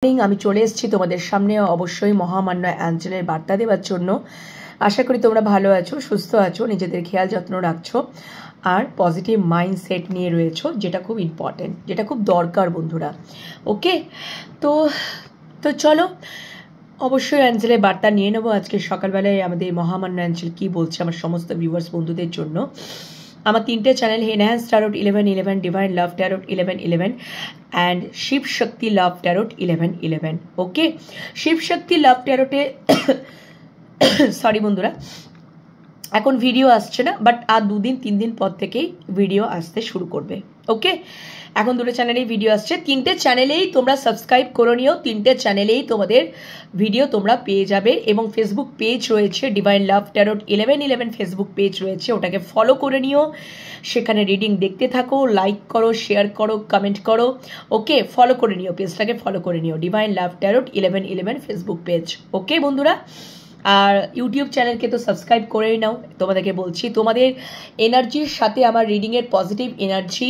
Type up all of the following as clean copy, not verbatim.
আমি চলে এসেছি তোমাদের সামনে অবশ্যই মহামান্য অ্যাঞ্জেলের বার্তা দেওয়ার জন্য। আশা করি তোমরা ভালো আছো, সুস্থ আছো, নিজেদের খেয়াল যত্ন রাখছো আর পজিটিভ মাইন্ডসেট নিয়ে রয়েছো, যেটা খুব ইম্পর্টেন্ট, যেটা খুব দরকার বন্ধুরা। ওকে, তো তো চলো অবশ্যই অ্যাঞ্জেলের বার্তা নিয়ে নেবো। আজকে সকালবেলায় আমাদের মহামান্য অ্যাঞ্জেল কী বলছে আমার সমস্ত ভিউয়ার্স বন্ধুদের জন্য। আমার তিনটে channel, enhance tarot 1111, divine love tarot 1111 and Shiv Shakti love tarot 1111। Okay, Shiv Shakti love ট্যারোটে সরি বন্ধুরা, এখন ভিডিও আসছে না, বাট আর 2-3 দিন পর থেকেই ভিডিও আসতে শুরু করবে। ওকে, এখন দুটো চ্যানেলেই ভিডিও আসছে, তিনটে চ্যানেলেই তোমরা সাবস্ক্রাইব করে নিও, তিনটে চ্যানেলেই তোমাদের ভিডিও তোমরা পেয়ে যাবে। এবং ফেসবুক পেজ রয়েছে divine love tarot 1111 Facebook page রয়েছে, ওটাকে ফলো করে নিও, সেখানে রিডিং দেখতে থাকো, লাইক করো, শেয়ার করো, কমেন্ট করো। ওকে, ফলো করে নিও, পেজটাকে ফলো করে নিও, divine love tarot 1111 Facebook page. Okay বন্ধুরা, আর ইউটিউব চ্যানেলকে তো সাবস্ক্রাইব করেই নাও। তোমাদেরকে বলছি, তোমাদের এনার্জির সাথে আমার রিডিংয়ের পজিটিভ এনার্জি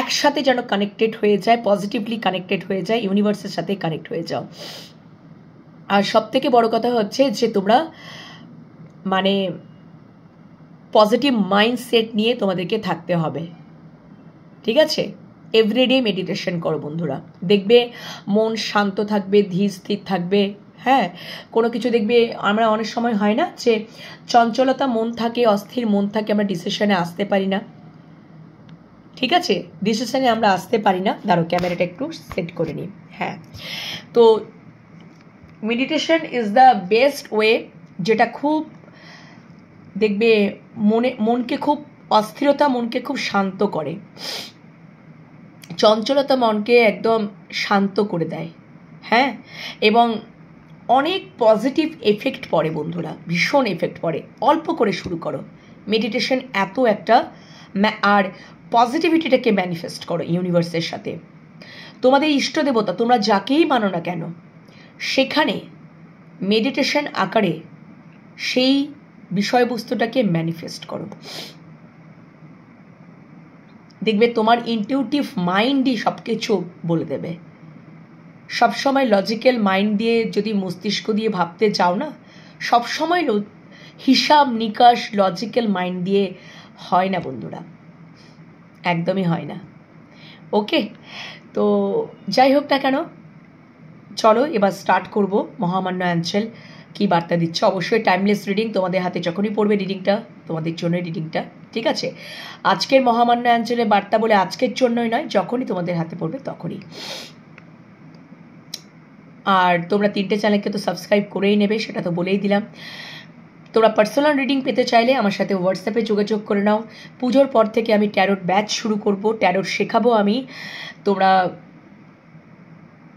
একসাথে যেন কানেক্টেড হয়ে যায়, পজিটিভলি কানেক্টেড হয়ে যায়, ইউনিভার্সের সাথে কানেক্ট হয়ে যাও। আর সব থেকে বড় কথা হচ্ছে যে তোমরা মানে পজিটিভ মাইন্ডসেট নিয়ে তোমাদেরকে থাকতে হবে, ঠিক আছে? এভরিডে মেডিটেশন করো বন্ধুরা, দেখবে মন শান্ত থাকবে, ধীর স্থির থাকবে। হ্যাঁ, কোনো কিছু দেখবে, আমরা অনেক সময় হয় না যে চঞ্চলতা মন থাকে, অস্থির মন থাকে, আমরা ডিসিশনে আসতে পারি না, ঠিক আছে? ডিসিশনে আমরা আসতে পারি না। দাঁড়ো, ক্যামেরাটা একটু সেট করে নিই। হ্যাঁ, তো meditation is the best way, যেটা খুব দেখবে মনকে খুব, অস্থিরতা মনকে খুব শান্ত করে, চঞ্চলতা মনকে একদম শান্ত করে দেয়। হ্যাঁ, এবং অনেক পজিটিভ এফেক্ট পড়ে বন্ধুরা, ভীষণ এফেক্ট পড়ে। অল্প করে শুরু করো মেডিটেশন, এত একটা, আর পজিটিভিটিটাকে ম্যানিফেস্ট করো ইউনিভার্সের সাথে। তোমাদের ইষ্ট দেবতা তোমরা যাকেই মানো না কেন, সেখানে মেডিটেশন আকারে সেই বিষয়বস্তুটাকে ম্যানিফেস্ট করো। দেখবে তোমার ইনটিউটিভ মাইন্ডই সব কিছু বলে দেবে। সবসময় লজিক্যাল মাইন্ড দিয়ে যদি মস্তিষ্ক দিয়ে ভাবতে চাও না, সবসময় হিসাব নিকাশ লজিক্যাল মাইন্ড দিয়ে হয় না বন্ধুরা, একদমই হয় না। ওকে, তো যাই হোক না কেন, চলো এবার স্টার্ট করব। মহামান্য অ্যাঞ্জেল কি বার্তা দিচ্ছে। অবশ্যই টাইমলেস রিডিং, তোমাদের হাতে যখনই পড়বে রিডিংটা, তোমাদের জন্য রিডিংটা, ঠিক আছে? আজকের মহামান্য অ্যাঞ্জেলের বার্তা বলে আজকের জন্যই নয়, যখনই তোমাদের হাতে পড়বে তখনই। আর তোমরা তিনটে চ্যানেলকে তো সাবস্ক্রাইব করেই নেবে, সেটা তো বলেই দিলাম। তোমরা পার্সোনাল রিডিং পেতে চাইলে আমার সাথে হোয়াটসঅ্যাপে যোগাযোগ করে নাও। পুজোর পর থেকে আমি ট্যারোট ব্যাচ শুরু করব, ট্যারোট শেখাবো আমি। তোমরা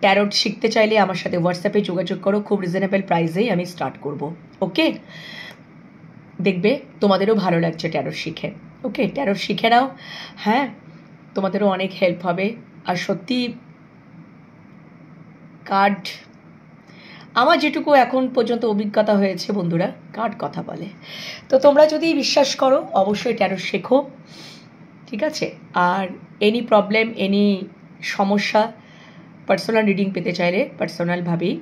ট্যারোট শিখতে চাইলে আমার সাথে হোয়াটসঅ্যাপে যোগাযোগ করো, খুব রিজনেবল প্রাইসেই আমি স্টার্ট করব। ওকে, দেখবে তোমাদেরও ভালো লাগছে ট্যারোট শিখে। ওকে, ট্যারোট শিখে নাও, হ্যাঁ, তোমাদেরও অনেক হেল্প হবে। আর সত্যি কার্ড, আমার যেটুকু এখন পর্যন্ত অভিজ্ঞতা হয়েছে বন্ধুরা, কার্ড কথা বলে। তো তোমরা যদি বিশ্বাস করো অবশ্যই ট্যারোট শেখো, ঠিক আছে? আর এনি প্রবলেম, এনি সমস্যা, পার্সোনাল রিডিং পেতে চাইলে পার্সোনালভাবেই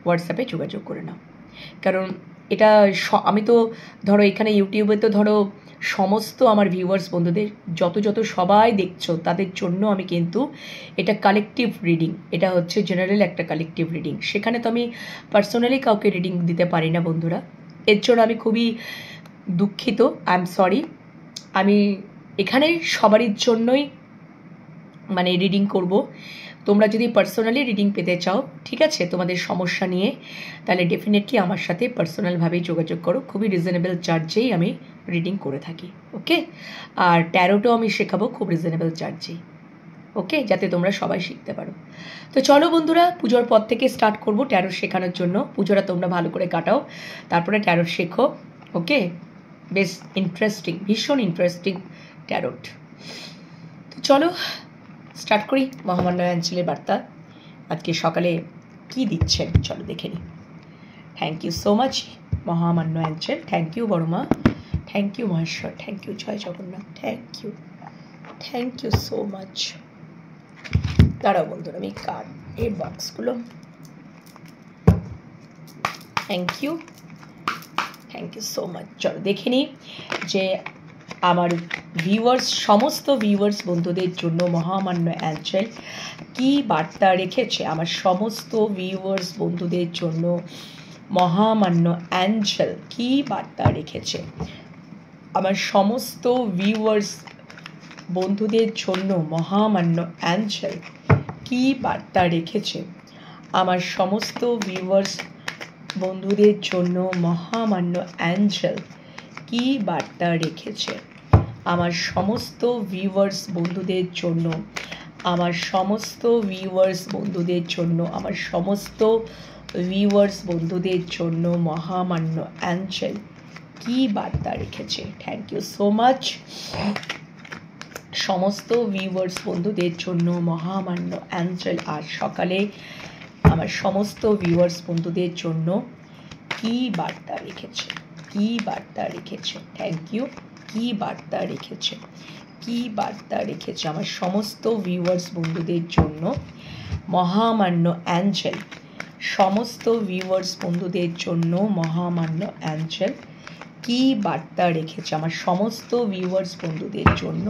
হোয়াটসঅ্যাপে যোগাযোগ করে নাও। কারণ এটা আমি তো ধরো এখানে ইউটিউবে তো ধরো সমস্ত আমার ভিউয়ার্স বন্ধুদের যত সবাই দেখছো তাদের জন্য আমি কিন্তু এটা কালেকটিভ রিডিং, এটা হচ্ছে জেনারেল একটা কালেকটিভ রিডিং। সেখানে তো আমি পার্সোনালি কাউকে রিডিং দিতে পারি না বন্ধুরা, এর জন্য আমি খুবই দুঃখিত, আই এম সরি। আমি এখানে সবারই জন্যই মানে রিডিং করব। তোমরা যদি পার্সোনালি রিডিং পেতে চাও, ঠিক আছে, তোমাদের সমস্যা নিয়ে, তাহলে ডেফিনেটলি আমার সাথে পার্সোনালভাবেই যোগাযোগ করো। খুবই রিজনেবল চার্জেই আমি রিডিং করে থাকি। ওকে, আর ট্যারোটও আমি শেখাবো খুব রিজনেবল চার্জেই। ওকে, যাতে তোমরা সবাই শিখতে পারো। তো চলো বন্ধুরা, পুজোর পর থেকে স্টার্ট করব ট্যারোট শেখানোর জন্য। পুজোটা তোমরা ভালো করে কাটাও, তারপরে ট্যারোট শেখো। ওকে, বেশ ইন্টারেস্টিং, ভীষণ ইন্টারেস্টিং ট্যারোট। তো চলো স্টার্ট করি মহামান্য অ্যাঞ্জেলের বার্তা আজকে সকালে কি দিচ্ছেন, চলো দেখে নিই। থ্যাংক ইউ সো মাচ মহামান্য angel, thank you Boroma, thank you Maheshwar, thank you জয় Jagannath, thank you so much. দাঁড়াও বন্ধুরা, আমি কার্ড এই বক্সগুলো। Thank you so much. চলো দেখে নিই যে আমার ভিউয়ার্স, সমস্ত ভিউয়ার্স বন্ধুদের জন্য মহামান্য অ্যাঞ্জেল কি বার্তা রেখেছে। আমার সমস্ত ভিউয়ার্স বন্ধুদের জন্য মহামান্য অ্যাঞ্জেল কি বার্তা রেখেছে। আমার সমস্ত ভিউয়ার্স বন্ধুদের জন্য মহামান্য অ্যাঞ্জেল কি বার্তা রেখেছে। আমার সমস্ত ভিউয়ার্স বন্ধুদের জন্য মহামান্য অ্যাঞ্জেল কি বার্তা রেখেছে। আমার সমস্ত ভিউয়ার্স বন্ধুদের জন্য, আমার সমস্ত ভিউয়ার্স বন্ধুদের জন্য, আমার সমস্ত ভিউয়ার্স বন্ধুদের জন্য মহামান্য অ্যাঞ্জেল কি বার্তা রেখেছে। Thank you so much. সমস্ত ভিউয়ার্স বন্ধুদের জন্য মহামান্য অ্যাঞ্জেল আজ সকালে আমার সমস্ত ভিউয়ার্স বন্ধুদের জন্য কি বার্তা রেখেছে, কি বার্তা রেখেছে। Thank you. কি বার্তা রেখেছে, কি বার্তা রেখেছে আমার সমস্ত ভিউয়ার্স বন্ধুদের জন্য মহামান্য অ্যাঞ্জেল। সমস্ত ভিউয়ার্স বন্ধুদের জন্য মহামান্য অ্যাঞ্জেল কি বার্তা রেখেছে। আমার সমস্ত ভিউয়ার্স বন্ধুদের জন্য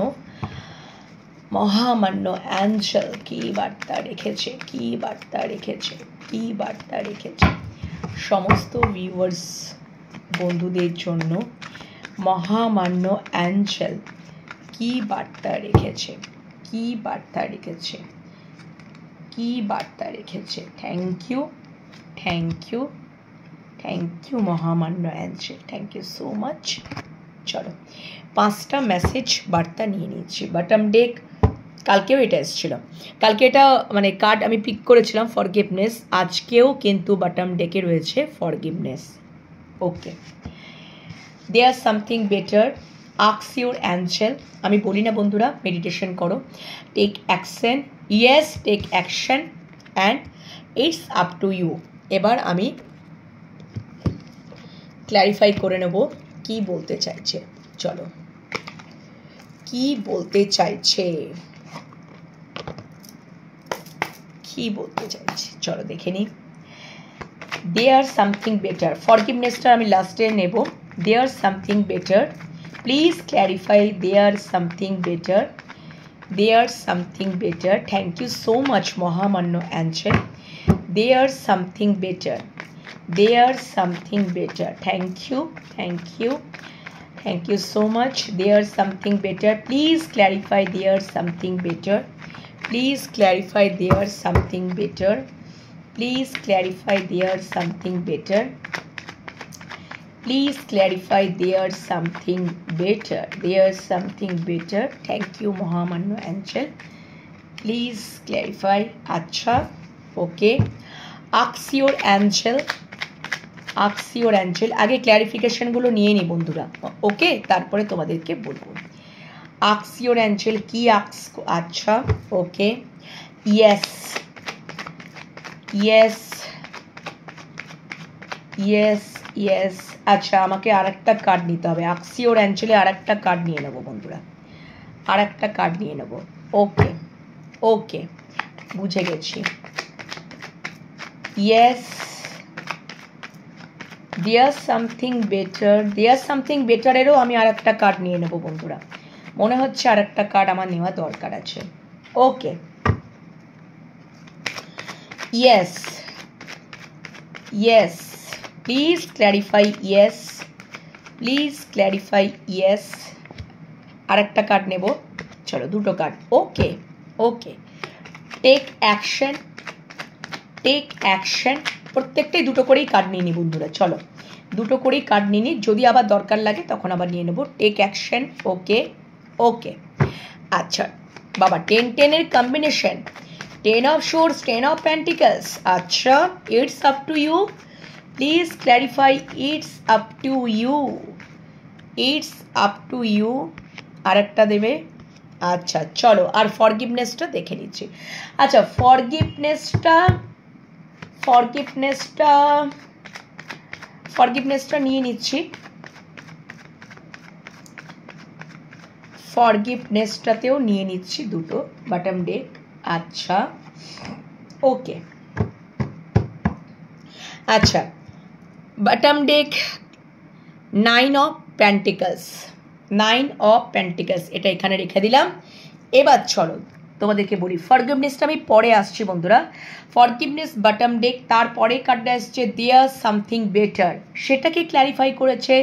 মহামান্য অ্যাঞ্জেল কি বার্তা রেখেছে, কি বার্তা রেখেছে, কি বার্তা রেখেছে। সমস্ত ভিউয়ার্স বন্ধুদের জন্য মহামান্য অ্যাঞ্জেল কি বার্তা রেখেছে, কি বার্তা রেখেছে, কি বার্তা রেখেছে। Thank you, thank you, thank you মহামান্য angel. Thank you so much. চলো 5টা মেসেজ বার্তা নিয়ে নিচ্ছি। বটম ডেক কালকেও এটা এসেছিল, কালকে এটা মানে কার্ড আমি পিক করেছিলাম ফরগিভনেস, আজকেও কিন্তু বটম ডেকে রয়েছে forgiveness. Okay, there something better, ask your angel. আমি বলি না বন্ধুরা মেডিটেশন করো, take action, yes take action and it's up to you. এবার আমি ক্ল্যারিফাই করে নেব কি বলতে চাইছে। চলো কি বলতে চাইছে, কি বলতে চাইছে চলো দেখে নিই। দেয়ার সামথিং বেটার, ফরগিভনেসটা আমি লাস্টে নেব। There something better, please clarify there something better, there something better. Thank you so much মহামান্য angel. There something better, there something better. Thank you, thank you, thank you so much. There something better, please clarify there something better, please clarify there something better, please clarify there something better, please clarify there something better, there's something better. Thank you মহামান্য Angel, please clarify. আচ্ছা ওকে, ask your angel, ask your angel। আগে ক্ল্যারিফিকেশনগুলো নিয়ে নিই বন্ধুরা, ওকে, তারপরে তোমাদেরকে বলবো। Ask your Angel কি আস্ক, আচ্ছা ওকে, ইয়েস ইয়েস ইয়েস ইয়েস। আচ্ছা আমাকে আর একটা কার্ড নিতে হবে, আস্ক ইউর অ্যাঞ্জেলে আর একটা কার্ড নিয়ে নেবো বন্ধুরা, আর একটা কার্ড নিয়ে নেবো। ওকে ওকে বুঝে গেছি। Yes, there something better, there something বেটারেরও আমি আর একটা কার্ড নিয়ে নেবো বন্ধুরা, মনে হচ্ছে আর একটা কার্ড আমার নেওয়া দরকার আছে। Okay, yes yes, please clarify, yes please clarify, yes. আর একটা কার্ড নেব, চলো দুটো card. Okay okay, take action, take action. প্রত্যেকটাই দুটো করেই কার্ড নিয়ে নি বন্ধুরা, চলো দুটো করেই কার্ড নিয়ে নিই, যদি আবার দরকার লাগে তখন আবার নিয়ে নেবো। Take action, okay okay. আচ্ছা বাবা 10-10 combination, 10 of swords, 10 of pentacles। আচ্ছা it's up to you, please clarify, it's up to you, it's up to you. আর একটা দেবে। আচ্ছা চলো আর ফরগিভনেসটা দেখে নিচ্ছি। আচ্ছা ফরগিভনেসটা ফরগিভনেসটা ফরগিভনেসটা নিয়ে নিচ্ছি, ফরগিভনেসটাতেও নিয়ে নিচ্ছি দুটো বটম ডেক। আচ্ছা ওকে, আচ্ছা, bottom day 9 of pentacles, 9 of pentacles, এটা এখানে রেখে দিলাম। এবার চলো তোমাদেরকে বলি, ফরগিভনেসটা আমি পরে আসছি বন্ধুরা। ফরগিভনেস বটম ডেক, তারপরে কার্ডটা আসছে দেয়ার সামথিং বেটার, সেটাকে ক্ল্যারিফাই করেছে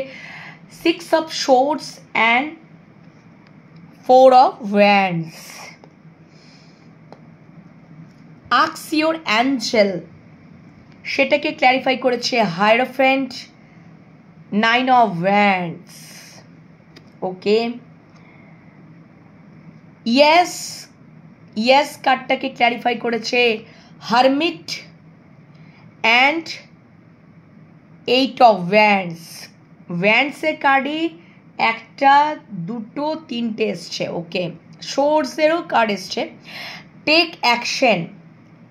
6 of swords and 4 of wands. Ask your angel, সেটাকে ক্ল্যারিফাই করেছে hierophant, 9 of wands. Okay, yes, yes কার্ডটাকে ক্ল্যারিফাই করেছে হারমিট অ্যান্ড 8 অফ ওয়ান্ডস। ওয়ান্ডসের কার্ডই একটা, দুটো, তিনটে এসছে। ওকে, সোর্সেরও কার্ড এসছে। টেক অ্যাকশন,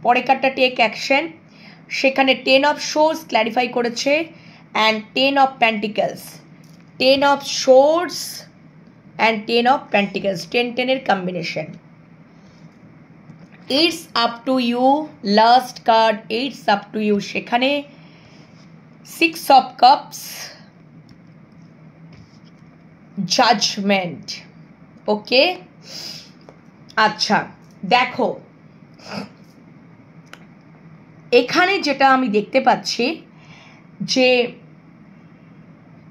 পরে কার্ডটা টেক অ্যাকশন, সেখানে 10 অফ সোর্স ক্ল্যারিফাই করেছে and 10 of pentacles, 10 of swords and 10 of pentacles, 10-10 combination. It's up to you, last card it's up to you, সেখানে 6 অফ কাপস, জাজমেন্ট। ওকে, আচ্ছা দেখো এখানে যেটা আমি দেখতে পাচ্ছি যে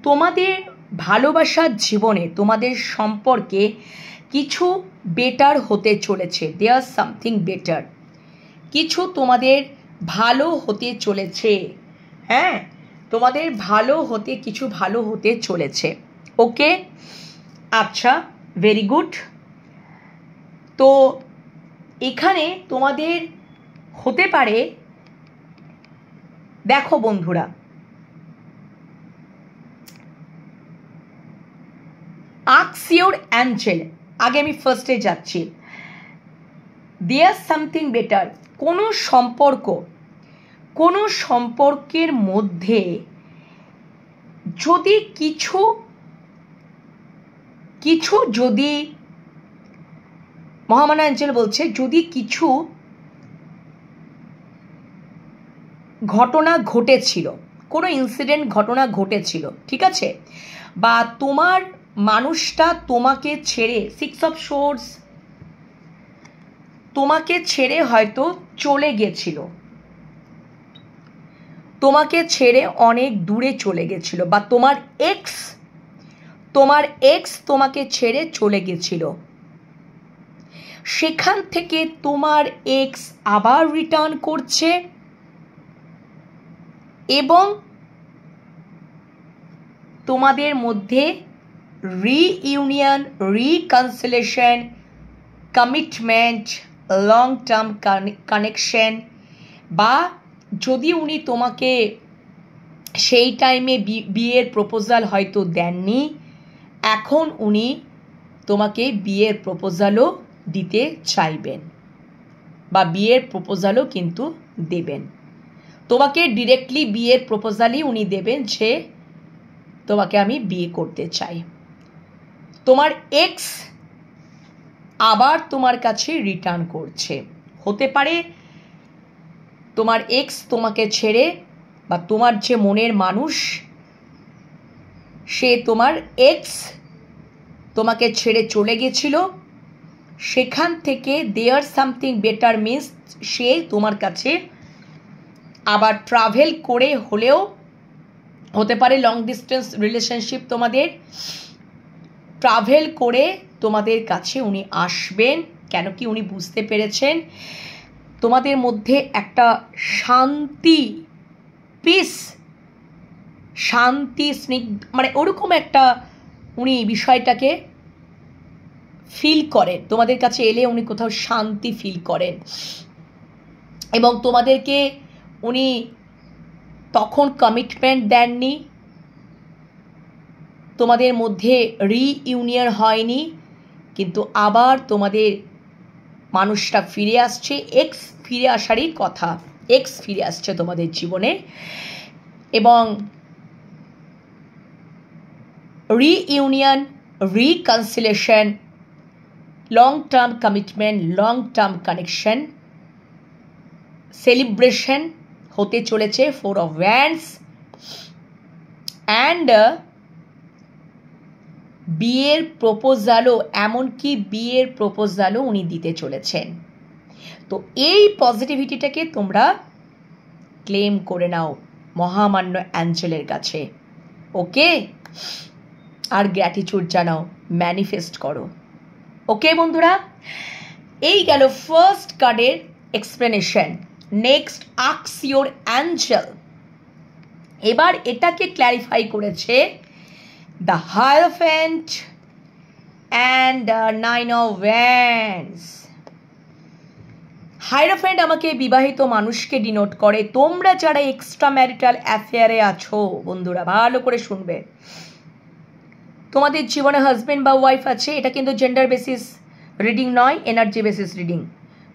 তোমাদের ভালোবাসার জীবনে, তোমাদের সম্পর্কে কিছু বেটার হতে চলেছে, দেয়ার সামথিং বেটার, কিছু তোমাদের ভালো হতে চলেছে। হ্যাঁ, তোমাদের ভালো হতে, কিছু ভালো হতে চলেছে। ওকে, আচ্ছা, ভেরি গুড। তো এখানে তোমাদের হতে পারে, দেখো বন্ধুরা, আস্ক ইওর অ্যাঞ্জেল, আগে আমি ফার্স্টে যাচ্ছি। দেয়ার সামথিং বেটার, কোনো সম্পর্ক, কোনো সম্পর্কের মধ্যে যদি কিছু কিছু যদি মহামান্য অ্যাঞ্জেল বলছে, যদি কিছু ঘটনা ঘটেছিল, কোনো ইনসিডেন্ট ঘটনা ঘটেছিল, ঠিক আছে, বা তোমার মানুষটা তোমাকে ছেড়ে, 6 অফ সোর্স, তোমাকে ছেড়ে হয়তো চলে গেছিল, তোমাকে ছেড়ে অনেক দূরে চলে গেছিল, বা তোমার এক্স তোমাকে ছেড়ে চলে গেছিল, সেখান থেকে তোমার এক্স আবার রিটার্ন করছে এবং তোমাদের মধ্যে reunion, reconciliation, commitment, long term connection, বা যদি উনি তোমাকে সেই টাইমে বিয়ের প্রপোজাল হয়তো দেননি, এখন উনি তোমাকে বিয়ের প্রপোজালও দিতে চাইবেন, বা বিয়ের প্রপোজালও কিন্তু দেবেন। তোমাকে ডিরেক্টলি বিয়ের প্রপোজালই উনি দেবেন যে তোমাকে আমি বিয়ে করতে চাই। তোমার এক্স আবার তোমার কাছে রিটার্ন করছে, হতে পারে তোমার এক্স তোমাকে ছেড়ে, বা তোমার যে মনের মানুষ, সে তোমার এক্স তোমাকে ছেড়ে চলে গেছিল, সেখান থেকে দেয়ার সামথিং বেটার মিন্স সে তোমার কাছে আবার ট্রাভেল করে হলেও, হতে পারে লং ডিস্টেন্স রিলেশনশিপ, তোমাদের ট্রাভেল করে তোমাদের কাছে উনি আসবেন। কেন কি উনি বুঝতে পেরেছেন তোমাদের মধ্যে একটা শান্তি, পিস, শান্তি, স্নিগ্ধ, মানে ওরকম একটা উনি বিষয়টাকে ফিল করেন, তোমাদের কাছে এলে উনি কোথাও শান্তি ফিল করেন, এবং তোমাদেরকে উনি তখন কমিটমেন্ট দেননি, তোমাদের মধ্যে রিইউনিয়ন হয়নি, কিন্তু আবার তোমাদের মানুষটা ফিরে আসছে, এক্স ফিরে আসারই কথা, এক্স ফিরে আসছে তোমাদের জীবনে, এবং reunion, reconciliation, long term commitment, long term connection, celebration হতে চলেছে, 4 of Wands, অ্যান্ড বিয়ের প্রপোজালও, এমনকি বিয়ের প্রপোজালও উনি দিতে চলেছেন। তো এই পজিটিভিটিটাকে তোমরা ক্লেম করে নাও মহামান্য অ্যাঞ্জেলের কাছে, ওকে? আর গ্র্যাটিটিউড জানাও, ম্যানিফেস্ট করো, ওকে বন্ধুরা? এই গেল ফার্স্ট কার্ডের explanation. Next, ask your Angel. এবার এটাকে ক্ল্যারিফাই করেছে দ্য হায়ারফ্যান্ট অ্যান্ড 9 of Wands। হায়ারফ্যান্ট আমাকে বিবাহিত মানুষকে ডিনোট করে। তোমরা যারা এক্সট্রা ম্যারিটাল অ্যাফেয়ারে আছো বন্ধুরা, ভালো করে শুনবে, তোমাদের জীবনে হাজব্যান্ড বা ওয়াইফ আছে, এটা কিন্তু জেন্ডার বেসিস রিডিং নয়, এনার্জি বেসিস রিডিং।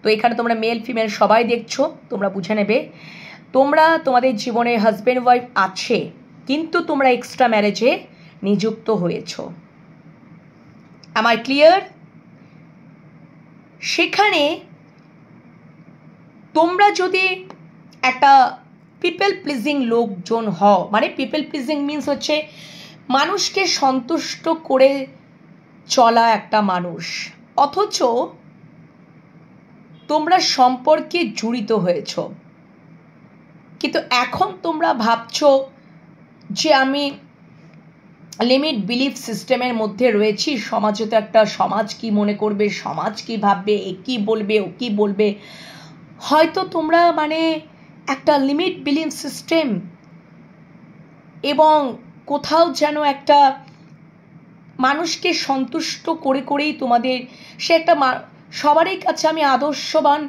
তো এখানে তোমরা মেল ফিমেল সবাই দেখছো, তোমরা বুঝে নেবে। তোমরা তোমাদের জীবনে হাজব্যান্ড ওয়াইফ আছে, কিন্তু তোমরা এক্সট্রা ম্যারেজে নিযুক্ত হয়েছ। Am I clear? সেখানে তোমরা যদি একটা পিপল প্লিজিং লোকজন হও, মানে পিপল প্লিজিং মিনস হচ্ছে মানুষকে সন্তুষ্ট করে চলা একটা মানুষ, অথচ তোমরা সম্পর্কে জড়িত হয়েছ, কিন্তু এখন তোমরা ভাবছো যে আমি লিমিট বিলিফ সিস্টেমের মধ্যে রয়েছি, সমাজে তো একটা সমাজ কি মনে করবে, সমাজ কি ভাববে, এ কি বলবে, ও কি বলবে। হয়তো তোমরা মানে একটা লিমিট বিলিফ সিস্টেম এবং কোথাও যেন একটা মানুষকে সন্তুষ্ট করে করেই তোমাদের সে একটা সবারই কাছে আমি আদর্শবান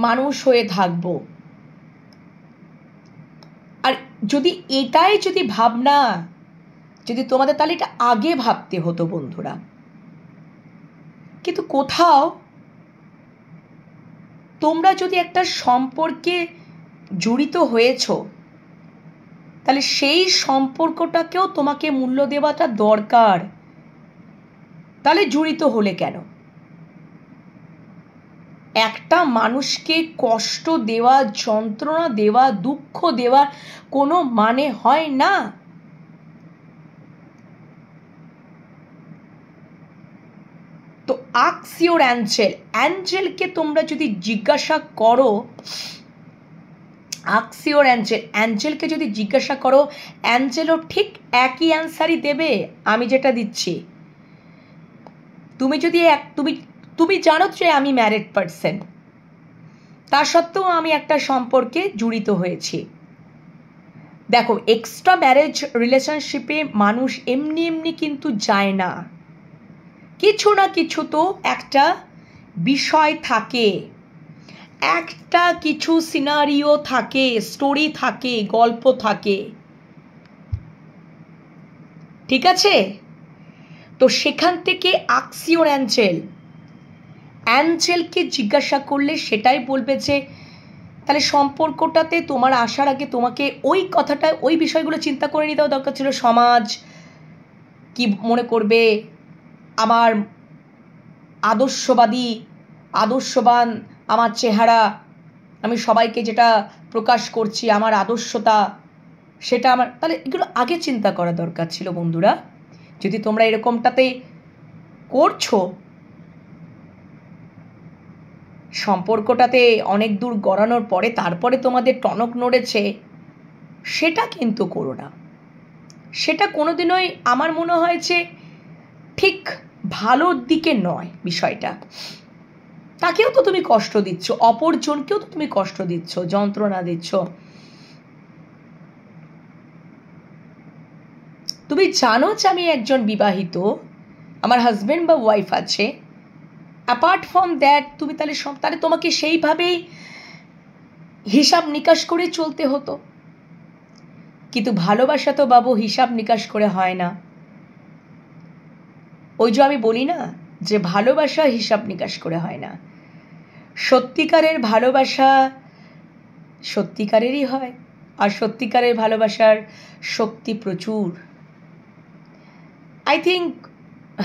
মানুষ হয়ে থাকব। আর যদি এটাই যদি ভাবনা যদি তোমাদের, তাহলে এটা আগে ভাবতে হতো বন্ধুরা। কিন্তু কোথাও তোমরা যদি একটা সম্পর্কে জড়িত হয়েছ, তাহলে সেই সম্পর্কটাকেও তোমাকে মূল্য দেওয়াটা দরকার। তাহলে জড়িত হলে কেন? একটা মানুষকে কষ্ট দেওয়া, যন্ত্রণা দেওয়া, দুঃখ দেওয়ার কোনো মানে হয় না। তো আস্ক ইওর অ্যাঞ্জেল, অ্যাঞ্জেলকে তোমরা যদি জিজ্ঞাসা করো, আস্ক ইওর অ্যাঞ্জেল, অ্যাঞ্জেলকে যদি জিজ্ঞাসা করো, অ্যাঞ্জেলও ঠিক একই অ্যান্সারই দেবে আমি যেটা দিচ্ছি। তুমি যদি তুমি জানো যে আমি ম্যারিড পারসন, তা সত্ত্বেও আমি একটা সম্পর্কে জড়িত হয়েছি। দেখো, এক্সট্রা ম্যারেজ রিলেশনশিপে মানুষ এমনি এমনি কিন্তু যায় না, কিছু না কিছু তো একটা বিষয় থাকে, একটা কিছু সিনারিও থাকে, স্টোরি থাকে, গল্প থাকে, ঠিক আছে? তো সেখান থেকে আস্ক ইওর অ্যাঞ্জেল, অ্যাঞ্জেলকে জিজ্ঞাসা করলে সেটাই বলবে যে তাহলে সম্পর্কটাতে তোমার আসার আগে তোমাকে ওই কথাটা, ওই বিষয়গুলো চিন্তা করে নিতেও দরকার ছিল। সমাজ কি মনে করবে, আমার আদর্শবান আমার চেহারা, আমি সবাইকে যেটা প্রকাশ করছি, আমার আদর্শতা, সেটা আমার, তাহলে এগুলো আগে চিন্তা করা দরকার ছিল বন্ধুরা। যদি তোমরা এরকমটাতে করছো, সম্পর্কটাতে অনেক দূর গড়ানোর পরে তারপরে তোমাদের টনক নড়েছে, সেটা কিন্তু করো না। সেটা কোনোদিনই আমার মনে হয় যে ঠিক ভালোর দিকে নয় বিষয়টা। তাকেও তো তুমি কষ্ট দিচ্ছ, অপরজনকেও তো তুমি কষ্ট দিচ্ছ, যন্ত্রণা দিচ্ছ। তুমি জানো যে আমি একজন বিবাহিত, আমার হাজব্যান্ড বা ওয়াইফ আছে, অ্যাপার্ট ফ্রম দ্যাট তুমি তাহলে তোমাকে সেইভাবেই হিসাব নিকাশ করে চলতে হতো। কিন্তু ভালোবাসা তো বাবু হিসাব নিকাশ করে হয় না। ওই যে আমি বলি না যে ভালোবাসা হিসাব নিকাশ করে হয় না। সত্যিকারের ভালোবাসা সত্যিকারেরই হয়, আর সত্যিকারের ভালোবাসার শক্তি প্রচুর। আই থিঙ্ক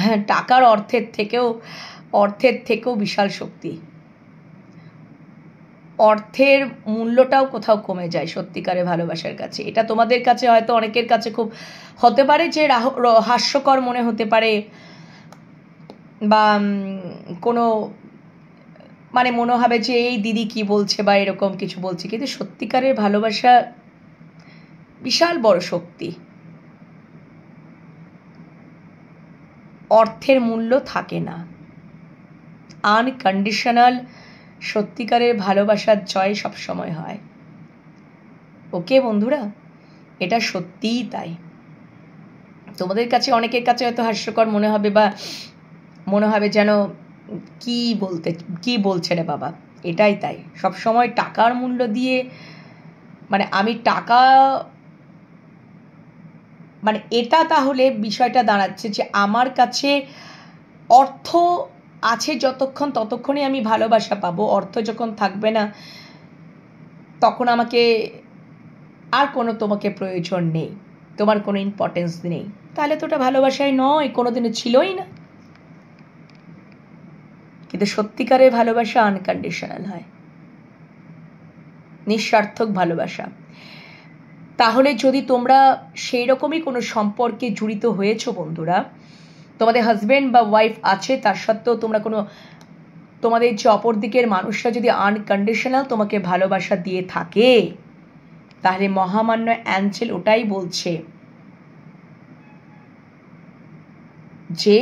হ্যাঁ, টাকার অর্থের থেকেও বিশাল শক্তি। অর্থের মূল্যটাও কোথাও কমে যায় সত্যিকারের ভালোবাসার কাছে। এটা তোমাদের কাছে হয়তো অনেকের কাছে খুব হতে পারে যে হাস্যকর মনে হতে পারে, বা কোনো মানে মনে হবে যে এই দিদি কি বলছে বা এরকম কিছু বলছে, কিন্তু সত্যিকারের ভালোবাসা বিশাল বড় শক্তি। অর্থের মূল্য থাকে না, আনকন্ডিশনাল সত্যিকারের ভালোবাসার জয় সবসময় হয়। ওকে বন্ধুরা, এটা সত্যিই তাই। তোমাদের কাছে অনেকের কাছে হয়তো হাস্যকর মনে হবে, বা মনে হবে যেন কি বলছে রে বাবা, এটাই তাই। সবসময় টাকার মূল্য দিয়ে, মানে আমি টাকা, মানে এটা তাহলে বিষয়টা দাঁড়াচ্ছে যে আমার কাছে অর্থ আছে যতক্ষণ ততক্ষণই আমি ভালোবাসা পাবো, অর্থ যখন থাকবে না তখন আমাকে আর কোনো তোমাকে প্রয়োজন নেই, তোমার কোনো ইম্পর্টেন্স নেই, তাহলে তো ওটা ভালোবাসাই নয়, কোনোদিনও ছিলই না। কিন্তু সত্যিকারের ভালোবাসা আনকন্ডিশনাল হয়, নিঃস্বার্থক ভালোবাসা। তাহলে যদি তোমরা সেই রকমই কোনো সম্পর্কে জড়িত হয়েছো বন্ধুরা, তোমাদের হাজব্যান্ড বা ওয়াইফ আছে, তার সত্ত্বেও তোমরা কোনো, তোমাদের যে অপর দিকের মানুষরা যদি আনকন্ডিশনাল তোমাকে ভালোবাসা দিয়ে থাকে, তাহলে মহামান্য অ্যাঞ্জেল ওটাই বলছে যে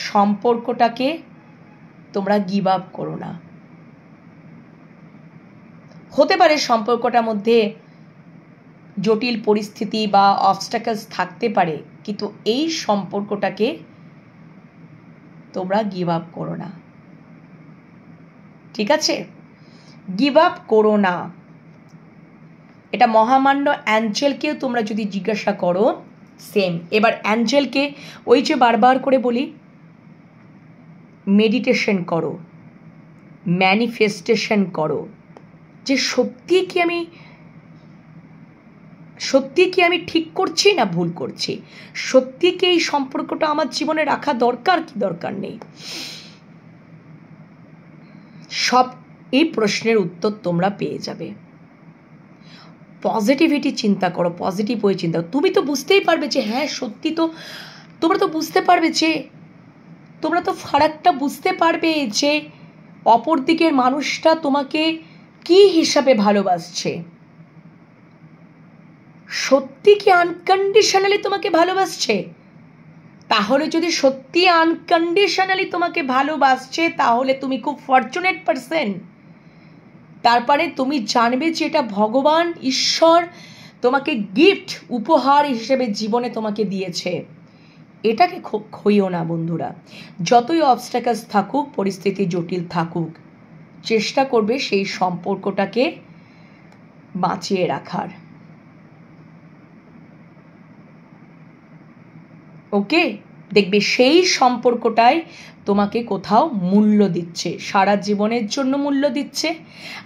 সম্পর্কটাকে তোমরা গিভ আপ করো না। হতে পারে সম্পর্কটার মধ্যে জটিল পরিস্থিতি বা অবস্টাকলস থাকতে পারে, কিন্তু এই সম্পর্কটাকে তোমরা গিভ আপ করো না, ঠিক আছে? গিভ আপ করো না। এটা মহামান্য অ্যাঞ্জেলকেও তোমরা যদি জিজ্ঞাসা করো, সেম। এবার অ্যাঞ্জেলকে ওই যে বারবার করে বলি, মেডিটেশন করো, ম্যানিফেস্টেশন করো, যে সত্যি কি আমি ঠিক করছি না ভুল করছি, সত্যি কি এই সম্পর্কটা আমার জীবনে রাখা দরকার কি দরকার নেই। সব এই প্রশ্নের উত্তর তোমরা পেয়ে যাবে। পজিটিভিটি চিন্তা করো, পজিটিভ হয়ে চিন্তা করো, তুমি তো বুঝতেই পারবে যে হ্যাঁ সত্যি তো, তোমরা তো বুঝতে পারবে যে, তোমরা তো ফারাকটা বুঝতে পারবে যে অপর দিকের মানুষটা তোমাকে কি হিসাবে ভালোবাসছে। সত্যি কি আনকন্ডিশনালি তোমাকে ভালোবাসছে? তাহলে যদি সত্যি আনকন্ডিশনালি তোমাকে ভালোবাসছে, তাহলে তুমি খুব ফরচুনেট পারসন। তারপরে তুমি জানবে যে এটা ভগবান ঈশ্বর তোমাকে গিফট, উপহার হিসেবে জীবনে তোমাকে দিয়েছে। এটাকে খুব খইও না বন্ধুরা। যতই অবস্টাকলস থাকুক, পরিস্থিতি জটিল থাকুক, চেষ্টা করবে সেই সম্পর্কটাকে বাঁচিয়ে রাখার। ওকে, দেখবে সেই সম্পর্কটাই তোমাকে কোথাও মূল্য দিচ্ছে, সারা জীবনের জন্য মূল্য দিচ্ছে।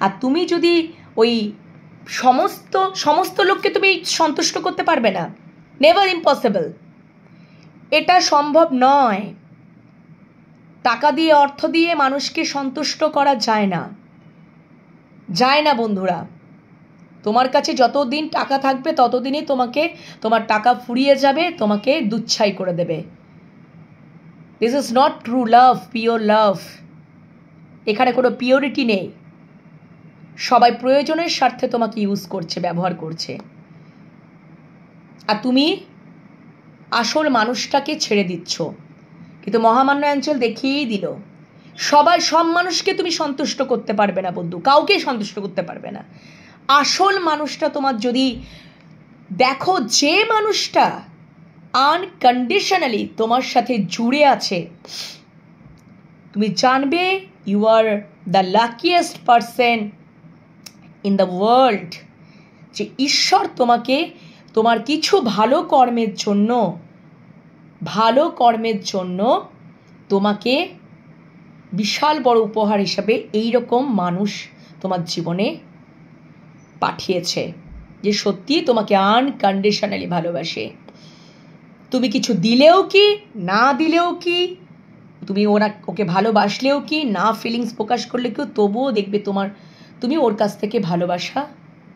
আর তুমি যদি ওই সমস্ত লোককে তুমি সন্তুষ্ট করতে পারবে না, নেভার ইম্পসিবল, এটা সম্ভব নয়। টাকা দিয়ে, অর্থ দিয়ে মানুষকে সন্তুষ্ট করা যায় না বন্ধুরা। তোমার কাছে যতদিন টাকা থাকবে ততদিনই তোমার টাকা ফুরিয়ে যাবে, তোমাকে দুচ্ছাই করে দেবে। This is not true love, pure লাভ। এখানে কোনো পিওরিটি নেই। সবাই প্রয়োজনের স্বার্থে তোমাকে ইউজ করছে, ব্যবহার করছে, আর তুমি আসল মানুষটাকে ছেড়ে দিচ্ছ। কিন্তু মহামান্য অ্যাঞ্জেল দেখিয়েই দিল, সব মানুষকে তুমি সন্তুষ্ট করতে পারবে না বন্ধু, কাউকে সন্তুষ্ট করতে পারবে না। আসল মানুষটা তোমার যদি দেখো, যে মানুষটা আনকন্ডিশনালি তোমার সাথে জুড়ে আছে, তুমি জানবে you are the luckiest person in the world. যে ঈশ্বর তোমাকে তোমার কিছু ভালো কর্মের জন্য তোমাকে বিশাল বড় উপহার হিসাবে এইরকম মানুষ তোমার জীবনে পাঠিয়েছে, যে সত্যি তোমাকে আনকন্ডিশনালি ভালোবাসে। তুমি কিছু দিলেও কি না দিলেও কি, তুমি ওকে ভালোবাসলেও কি না, ফিলিংস প্রকাশ করলে কেউ, তবুও দেখবে তুমি ওর কাছ থেকে ভালোবাসা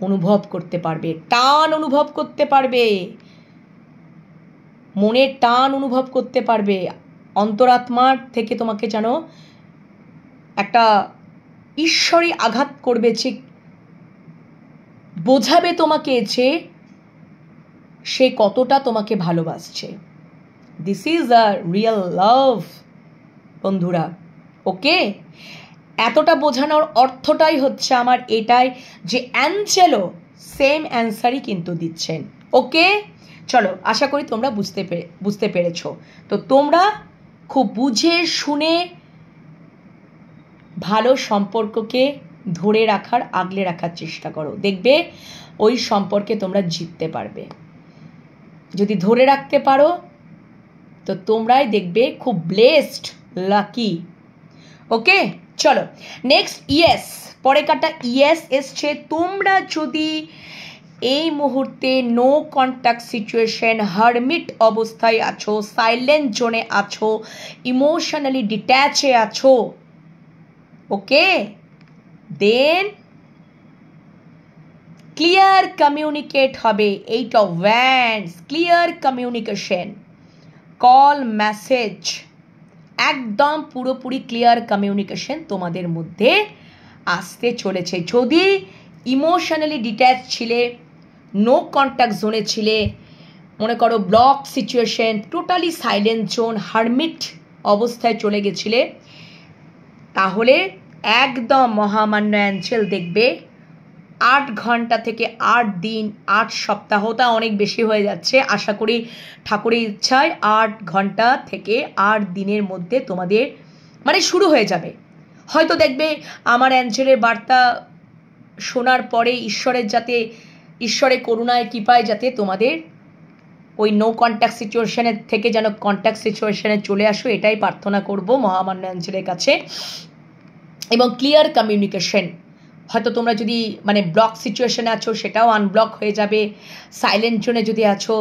অনুভব করতে পারবে, টান অনুভব করতে পারবে, মনের টান অনুভব করতে পারবে, অন্তরাত্মার থেকে তোমাকে যেন একটা ঈশ্বরী আঘাত করবে, যে বোঝাবে তোমাকে যে সে কতটা তোমাকে ভালোবাসছে। This is a real love বন্ধুরা। ওকে, এতটা বোঝানোর অর্থটাই হচ্ছে আমার এটাই, যে অ্যাঞ্জেলো সেম অ্যান্সারই কিন্তু দিচ্ছেন। ওকে, চলো, আশা করি তোমরা বুঝতে পেরেছ। তো তোমরা খুব বুঝে শুনে ভালো সম্পর্ককে ধরে রাখার, আগলে রাখার চেষ্টা করো, দেখবে ওই সম্পর্কে তোমরা জিততে পারবে। যদি ধরে রাখতে পারো তো তোমরাই দেখবে খুব ব্লেসড, লাকি। ওকে, চলো নেক্সট। ইয়েস, পরে কাটা ইয়েস এসছে। তোমরা যদি এই মুহূর্তে নো কন্ট্যাক্ট সিচুয়েশন, হারমিট অবস্থায় আছো, সাইলেন্ট জোনে আছো, ইমোশনালি ডিট্যাচে আছো, ওকে, দেন ক্লিয়ার কমিউনিকেট হবে। 8 of Wands, clear communication, call, message, একদম পুরোপুরি ক্লিয়ার কমিউনিকেশন তোমাদের মধ্যে আসতে চলেছে। যদি ইমোশনালি ডিট্যাচ ছিলে, নো কন্ট্যাক্ট জোনে ছিলে, মনে করো block situation, totally silent zone, hermit অবস্থায় চলে গেছিলে, তাহলে একদম মহামান্য অ্যাঞ্জেল দেখবে 8 ঘন্টা থেকে 8 দিন, 8 সপ্তাহ, তা অনেক বেশি হয়ে যাচ্ছে, আশা করি ঠাকুরের ইচ্ছায় 8 ঘন্টা থেকে 8 দিনের মধ্যে তোমাদের মানে শুরু হয়ে যাবে। হয়তো দেখবে আমার অ্যাঞ্জেলের বার্তা শোনার পরে ঈশ্বরের করুণায়, কৃপায় যাতে তোমাদের ওই নো কন্ট্যাক্ট সিচুয়েশনের থেকে যেন কন্ট্যাক্ট সিচুয়েশনে চলে আসো, এটাই প্রার্থনা করব মহামান্য অ্যাঞ্জেলের কাছে। এবং ক্লিয়ার কমিউনিকেশন, হয়তো তোমরা যদি মানে ব্লক সিচুয়েশনে আছো সেটাও আনব্লক হয়ে যাবে, সাইলেন্ট জোনে যদি আছো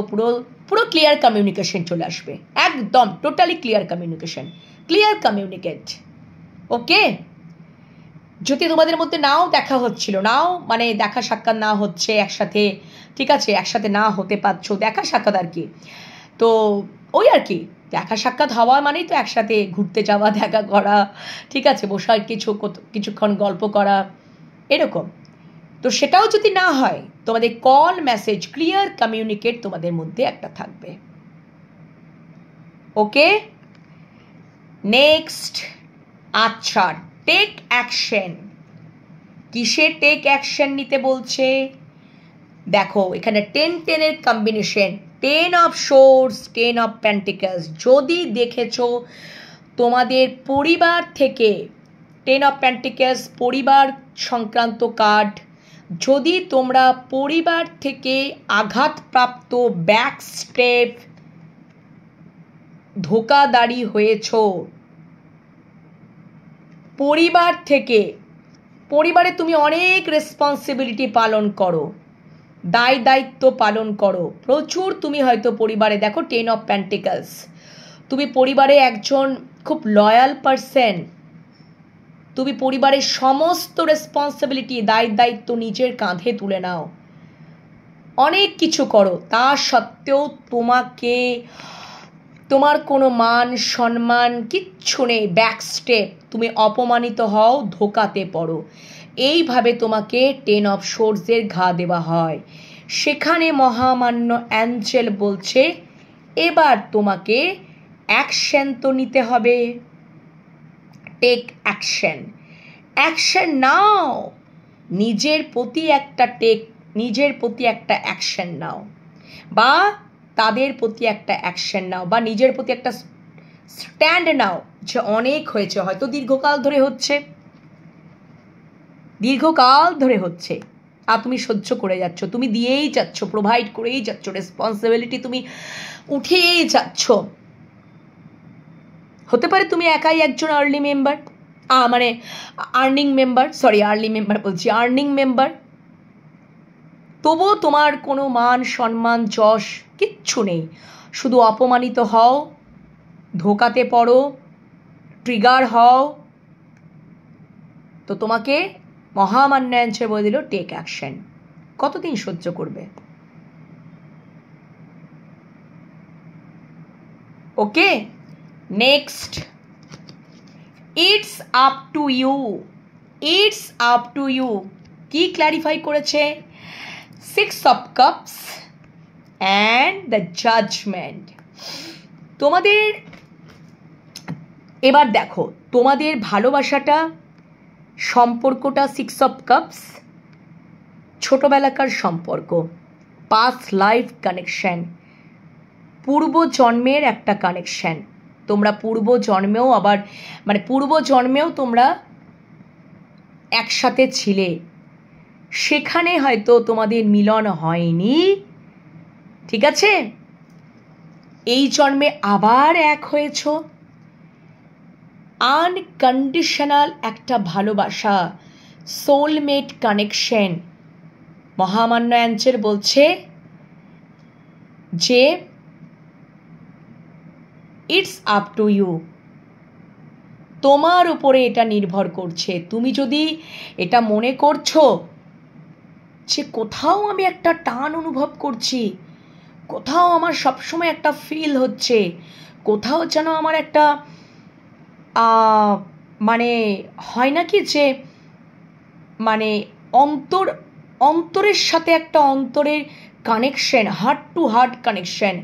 পুরো ক্লিয়ার কমিউনিকেশন চলে আসবে, একদম totally clear communication, clear communicate. Okay, যদি তোমাদের মধ্যে নাও দেখা হচ্ছিল, নাও মানে দেখা সাক্ষাৎ না হচ্ছে একসাথে, ঠিক আছে, একসাথে না হতে পারছো, দেখা সাক্ষাৎ আর কি, তো ওই আর কি, দেখা সাক্ষাৎ হওয়া মানেই তো একসাথে ঘুরতে যাওয়া, দেখা করা, ঠিক আছে, বসার কিছুক্ষণ গল্প করা, এরকম। তো সেটাও যদি না হয়, তোমাদের কল, মেসেজ, ক্লিয়ার কমিউনিকেট তোমাদের মধ্যে একটা থাকবে। ওকে, নেক্সট। আচ্ছা, টেক অ্যাকশন। কিসে টেক অ্যাকশন নিতে বলছে? দেখো এখানে 10-10 combination, 10 of Swords, 10 of Pentacles। যদি দেখেছো তোমাদের পরিবার থেকে, 10 of Pentacles পরিবার সংক্রান্ত কার্ড, যদি তোমরা পরিবার থেকে আঘাতপ্রাপ্ত, ব্যাক স্টেপ, ধোকাদারি হয়েছ, পরিবার থেকে, পরিবারে তুমি অনেক রেসপন্সিবিলিটি পালন করো, দায়িত্ব পালন করো প্রচুর, তুমি হয়তো পরিবারে, দেখো 10 of Pentacles, তুমি পরিবারে একজন খুব লয়াল পারসন, তুমি পরিবারের সমস্ত রেসপন্সিবিলিটি, দায়িত্ব নিজের কাঁধে তুলে নাও, অনেক কিছু করো, তা সত্ত্বেও তোমার কোনো মান সম্মান কিচ্ছু নেই, ব্যাক স্টেপ, তুমি অপমানিত হও, ধোকাতে পড়ো, এইভাবে তোমাকে 10 of Swords-এর ঘা দেওয়া হয়। সেখানে মহামান্য অ্যাঞ্জেল বলছে এবার তোমাকে অ্যাকশন তো নিতে হবে, টেক অ্যাকশন, অ্যাকশন নাও, নিজের প্রতি একটা অ্যাকশন নাও, বা তাদের প্রতি একটা অ্যাকশন নাও, বা নিজের প্রতি একটা স্ট্যান্ড নাও, যে অনেক হয়েছে, হয়তো দীর্ঘকাল ধরে হচ্ছে, আর তুমি সহ্য করে যাচ্ছ, তুমি দিয়েই যাচ্ছ, প্রোভাইড করেই যাচ্ছ, রেসপন্সিবিলিটি তুমি উঠেই যাচ্ছ। হতে পারে তুমি একাই একজন আর্নিং মেম্বার, তবুও তোমার কোনো মান সম্মান যশ কিচ্ছু নেই, শুধু অপমানিত হও, ধোকাতে পড়ো, ট্রিগার হও, তো তোমাকে মহামান্য অ্যাঞ্জেল বলে দিল টেক অ্যাকশন। কতদিন সহ্য করবে? Okay, next, it's up to you. It's up to you কি ক্ল্যারিফাই করেছে? 6 of Cups and the judgement. তোমাদের এবার দেখো, তোমাদের ভালোবাসাটা, সম্পর্কটা 6 of Cups ছোটবেলাকার সম্পর্ক, পাস্ট লাইফ কানেকশন, পূর্ব জন্মের একটা কানেকশন। তোমরা পূর্ব জন্মেও আবার মানে পূর্ব জন্মেও তোমরা একসাথে ছিলে, সেখানে হয়তো তোমাদের মিলন হয়নি, ঠিক আছে? এই জন্মে আবার এক হয়েছ। আনকন্ডিশনাল একটা ভালোবাসা, সোলমেট কানেকশন। মহামান্য অ্যাঞ্জেল বলছে যে ইটস আপ টু ইউ, তোমার উপরে এটা নির্ভর করছে। তুমি যদি এটা মনে করছো যে কোথাও আমি একটা টান অনুভব করছি, কোথাও আমার সবসময় একটা ফিল হচ্ছে, কোথাও যেন আমার একটা মানে হয় নাকি যে মানে অন্তরের সাথে একটা অন্তরের connection, heart to heart connection,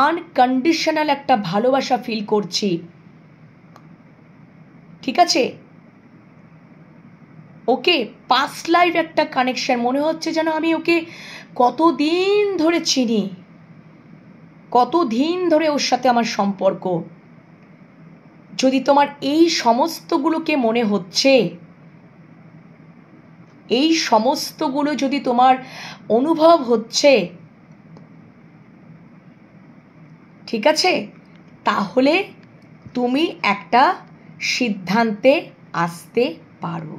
unconditional একটা ভালোবাসা ফিল করছি, ঠিক আছে? ওকে, পাস্ট লাইফ একটা কানেকশন, মনে হচ্ছে যেন আমি ওকে কতদিন ধরে চিনি, কতদিন ধরে ওর সাথে আমার সম্পর্ক। যদি তোমার এই সমস্তগুলোকে মনে হচ্ছে, এই সমস্তগুলো যদি তোমার অনুভব হচ্ছে, ঠিক আছে, তাহলে তুমি একটা সিদ্ধান্তে আসতে পারো।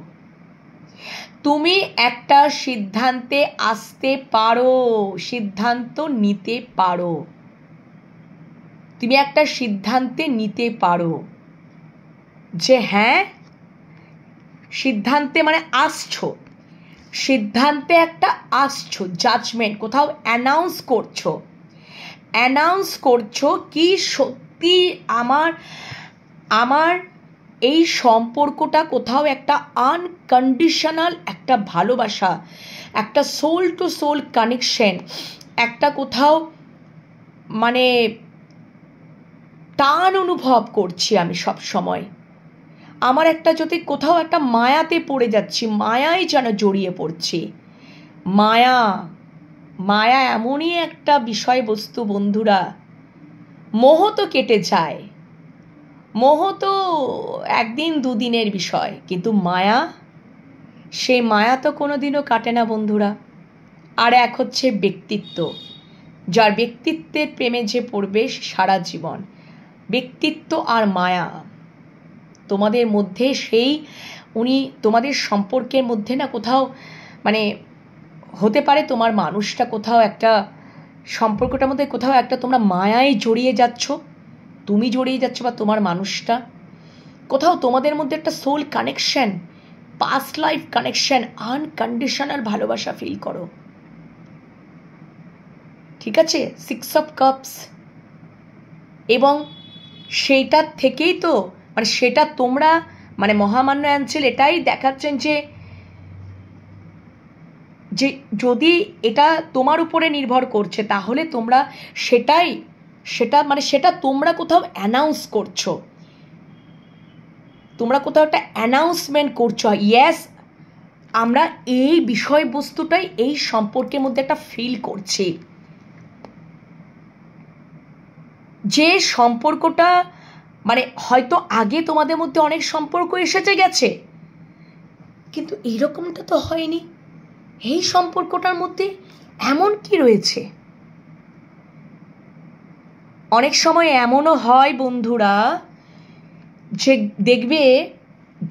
তুমি একটা সিদ্ধান্তে আসতে পারো, সিদ্ধান্ত নিতে পারো। তুমি একটা সিদ্ধান্তে নিতে পারো যে হ্যাঁ, সিদ্ধান্তে মানে আসছো, সিদ্ধান্তে একটা আসছো, জাজমেন্ট, কোথাও অ্যানাউন্স করছো, অ্যানাউন্স করছো কি সত্যি আমার এই সম্পর্কটা কোথাও একটা আনকন্ডিশনাল একটা ভালোবাসা, একটা সোল টু সোল কানেকশন, একটা কোথাও মানে টান অনুভব করছি আমি সব সময়। আমার একটা যদি কোথাও একটা মায়াতে পড়ে যাচ্ছি, মায়ায় যেন জড়িয়ে পড়ছি। মায়া, মায়া এমনই একটা বিষয়বস্তু বন্ধুরা, মোহ তো কেটে যায়, মোহ তো একদিন দুদিনের বিষয়, কিন্তু মায়া, সেই মায়া তো কোনোদিনও কাটে না বন্ধুরা। আর এক হচ্ছে ব্যক্তিত্ব, যার ব্যক্তিত্বের প্রেমে যে পড়বে সারা জীবন। ব্যক্তিত্ব আর মায়া তোমাদের মধ্যে, সেই উনি তোমাদের সম্পর্কের মধ্যে না কোথাও মানে হতে পারে তোমার মানুষটা কোথাও একটা সম্পর্কটার মধ্যে কোথাও একটা তোমরা মায়ায় জড়িয়ে যাচ্ছ, তুমি জড়িয়ে যাচ্ছ বা তোমার মানুষটা, কোথাও তোমাদের মধ্যে একটা soul connection, past life connection, unconditional ভালোবাসা ফিল করো, ঠিক আছে? 6 of Cups, এবং সেইটার থেকেই তো মানে সেটা তোমরা মানে মহামান্য অ্যাঞ্জেল এটাই দেখাচ্ছেন যে যে যদি এটা তোমার উপরে নির্ভর করছে, তাহলে তোমরা সেটা তোমরা কোথাও অ্যানাউন্স করছো, তোমরা কোথাও একটা অ্যানাউন্সমেন্ট করছো, ইয়েস আমরা এই বিষয়বস্তুটাই এই সম্পর্কের মধ্যে একটা ফিল করছি। যে সম্পর্কটা মানে হয়তো আগে তোমাদের মধ্যে অনেক সম্পর্ক এসেছে গেছে, কিন্তু এরকমটা তো হয়নি। এই সম্পর্কটার মধ্যে এমন কি রয়েছে? অনেক সময় এমনও হয় বন্ধুরা যে দেখবে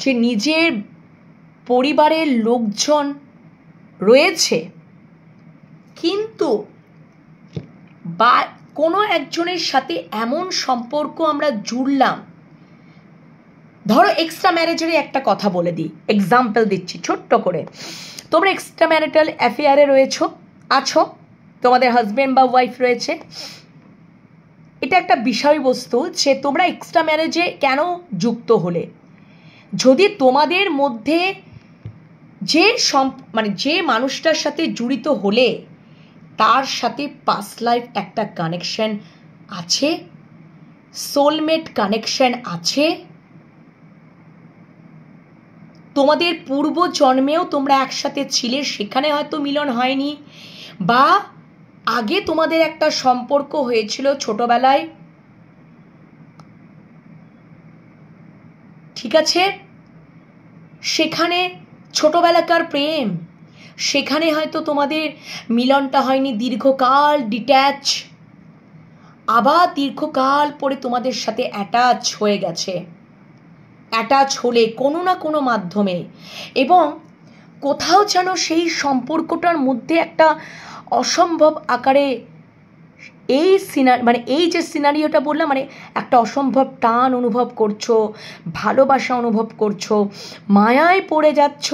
যে নিজের পরিবারের লোকজন রয়েছে, কিন্তু বা কোনো একজনের সাথে এমন সম্পর্ক আমরা জুড়লাম ধরো এক্সট্রা ম্যারেজের একটা কথা বলে দিই, এক্সাম্পল দিচ্ছি ছোট্ট করে। তোমরা এক্সট্রা ম্যারিটাল অ্যাফেয়ারে আছো, তোমাদের হাজব্যান্ড বা ওয়াইফ রয়েছে। এটা একটা বিষয়বস্তু যে তোমরা এক্সট্রা ম্যারেজে কেন যুক্ত হলে। যদি তোমাদের মধ্যে যে মানুষটার সাথে জড়িত হলে তার সাথে পাস্ট লাইফ একটা কানেকশন আছে, সোলমেট কানেকশন আছে, তোমাদের পূর্ব জন্মেও তোমরা একসাথে ছিলে, সেখানে হয়তো মিলন হয়নি, বা আগে তোমাদের একটা সম্পর্ক হয়েছিল ছোটবেলায়, ঠিক আছে, সেখানে ছোটবেলাকার প্রেম, সেখানে হয়তো তোমাদের মিলনটা হয়নি, দীর্ঘকাল ডিট্যাচ, আবার দীর্ঘকাল পরে তোমাদের সাথে অ্যাটাচ হয়ে গেছে, অ্যাটাচ হলে কোনো না কোনো মাধ্যমে, এবং কোথাও যেন সেই সম্পর্কটার মধ্যে একটা অসম্ভব আকারে এই যে সিনারিওটা বললাম, একটা অসম্ভব টান অনুভব করছো, ভালোবাসা অনুভব করছো, মায়ায় পড়ে যাচ্ছ,